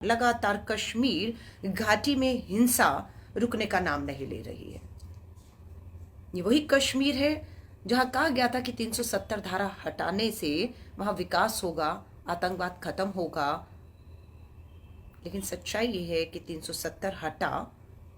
लगातार कश्मीर घाटी में हिंसा रुकने का नाम नहीं ले रही है। ये वही कश्मीर है जहां कहा गया था कि 370 धारा हटाने से वहां विकास होगा, आतंकवाद खत्म होगा, लेकिन सच्चाई ये है कि 370 हटा,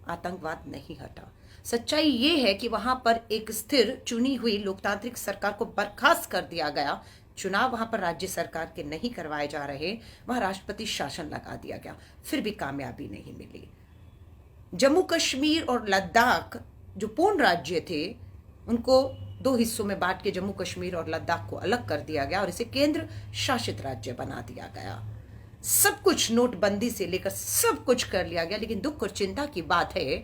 आतंकवाद नहीं हटा। सच्चाई ये है कि वहां पर एक स्थिर चुनी हुई लोकतांत्रिक सरकार को बर्खास्त कर दिया गया। चुनाव वहां पर राज्य सरकार के नहीं करवाए जा रहे, वहां राष्ट्रपति शासन लगा दिया गया, फिर भी कामयाबी नहीं मिली। जम्मू कश्मीर और लद्दाख जो पूर्ण राज्य थे, उनको दो हिस्सों में बांट के जम्मू कश्मीर और लद्दाख को अलग कर दिया गया और इसे केंद्र शासित राज्य बना दिया गया। सब कुछ नोटबंदी से लेकर सब कुछ कर लिया गया, लेकिन दुख और चिंता की बात है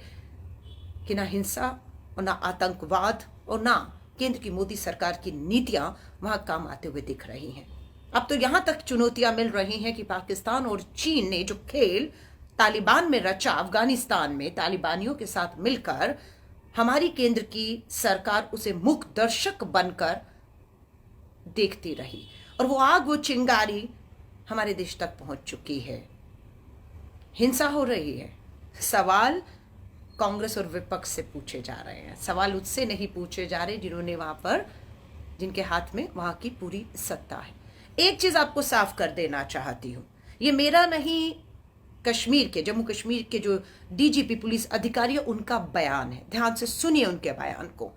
कि ना हिंसा और ना आतंकवाद और ना केंद्र की मोदी सरकार की नीतियां वहां काम आते हुए दिख रही हैं। अब तो यहां तक चुनौतियां मिल रही हैं कि पाकिस्तान और चीन ने जो खेल तालिबान में रचा, अफगानिस्तान में तालिबानियों के साथ मिलकर, हमारी केंद्र की सरकार उसे मूक दर्शक बनकर देखती रही और वो आग, वो चिंगारी हमारे देश तक पहुंच चुकी है। हिंसा हो रही है। सवाल कांग्रेस और विपक्ष से पूछे जा रहे हैं, सवाल उससे नहीं पूछे जा रहे जिन्होंने वहां पर, जिनके हाथ में वहां की पूरी सत्ता है। एक चीज आपको साफ कर देना चाहती हूं, ये मेरा नहीं, कश्मीर के, जम्मू कश्मीर के जो डीजीपी पुलिस अधिकारी है उनका बयान है। ध्यान से सुनिए उनके बयान को।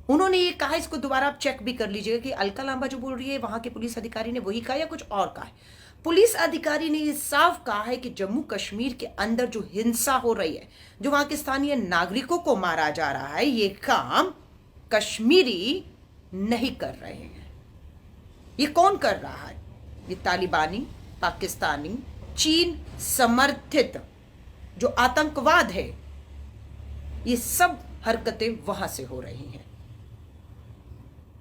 उन्होंने ये कहा, इसको दोबारा आप चेक भी कर लीजिएगा कि अलका लांबा जो बोल रही है वहां के पुलिस अधिकारी ने वही कहा या कुछ और कहा है। पुलिस अधिकारी ने ये साफ कहा है कि जम्मू कश्मीर के अंदर जो हिंसा हो रही है, जो वहां के स्थानीय नागरिकों को मारा जा रहा है, ये काम कश्मीरी नहीं कर रहे हैं। ये कौन कर रहा है? ये तालिबानी, पाकिस्तानी, चीन समर्थित जो आतंकवाद है, ये सब हरकतें वहां से हो रही हैं।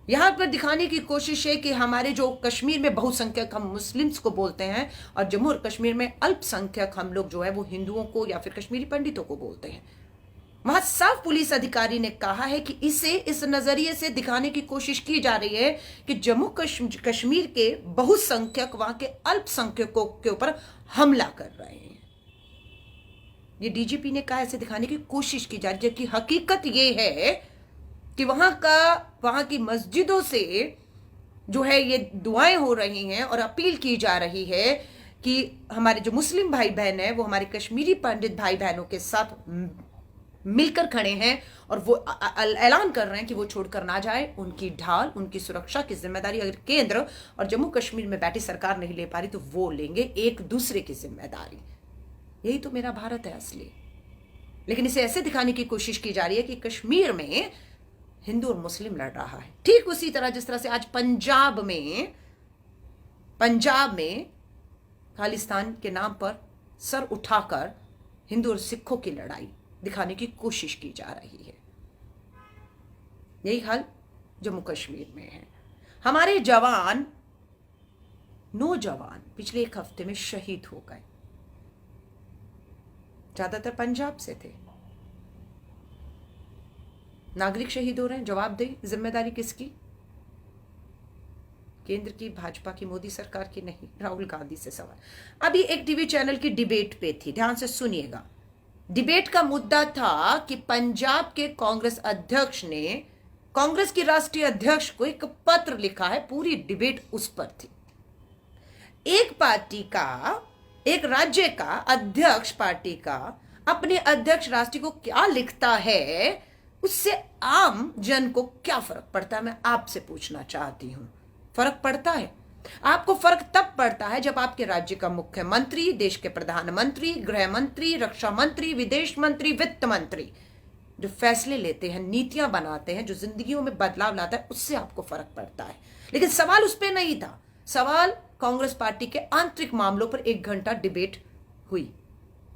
यहां पर दिखाने की कोशिश है कि हमारे जो कश्मीर में बहुसंख्यक हम मुस्लिम्स को बोलते हैं और जम्मू और कश्मीर में अल्पसंख्यक हम लोग जो है वो हिंदुओं को या फिर कश्मीरी पंडितों को बोलते हैं। वहां साफ पुलिस अधिकारी ने कहा है कि इसे इस नजरिए से दिखाने की कोशिश की जा रही है कि जम्मू कश्मीर के बहुसंख्यक वहां के अल्पसंख्यकों के ऊपर हमला कर रहे हैं। ये डीजीपी ने कहा, ऐसे दिखाने की कोशिश की जा रही है, जबकि हकीकत ये है कि वहां की मस्जिदों से जो है ये दुआएं हो रही हैं और अपील की जा रही है कि हमारे जो मुस्लिम भाई बहन है वो हमारे कश्मीरी पंडित भाई बहनों के साथ मिलकर खड़े हैं और वो ऐलान कर रहे हैं कि वो छोड़कर ना जाए। उनकी ढाल, उनकी सुरक्षा की जिम्मेदारी अगर केंद्र और जम्मू कश्मीर में बैठी सरकार नहीं ले पा रही तो वो लेंगे एक दूसरे की जिम्मेदारी। यही तो मेरा भारत है असली। लेकिन इसे ऐसे दिखाने की कोशिश की जा रही है कि कश्मीर में हिंदू और मुस्लिम लड़ रहा है। ठीक उसी तरह जिस तरह से आज पंजाब में खालिस्तान के नाम पर सर उठाकर हिंदू और सिखों की लड़ाई दिखाने की कोशिश की जा रही है। यही हाल जम्मू कश्मीर में है। हमारे जवान, नौजवान पिछले एक हफ्ते में शहीद हो गए, ज्यादातर पंजाब से थे। नागरिक शहीद हो रहे हैं, जवाबदेही, जिम्मेदारी किसकी? केंद्र की, भाजपा की, मोदी सरकार की नहीं, राहुल गांधी से सवाल। अभी एक टीवी चैनल की डिबेट पे थी, ध्यान से सुनिएगा। डिबेट का मुद्दा था कि पंजाब के कांग्रेस अध्यक्ष ने कांग्रेस की राष्ट्रीय अध्यक्ष को एक पत्र लिखा है, पूरी डिबेट उस पर थी। एक पार्टी का, एक राज्य का अध्यक्ष पार्टी का अपने अध्यक्ष राष्ट्रीय को क्या लिखता है, उससे आम जन को क्या फर्क पड़ता है? मैं आपसे पूछना चाहती हूं। फर्क पड़ता है? आपको फर्क तब पड़ता है जब आपके राज्य का मुख्यमंत्री, देश के प्रधानमंत्री, गृह मंत्री, रक्षा मंत्री, विदेश मंत्री, वित्त मंत्री जो फैसले लेते हैं, नीतियां बनाते हैं, जो जिंदगियों में बदलाव लाता है, उससे आपको फर्क पड़ता है। लेकिन सवाल उस पर नहीं था। सवाल कांग्रेस पार्टी के आंतरिक मामलों पर 1 घंटा डिबेट हुई।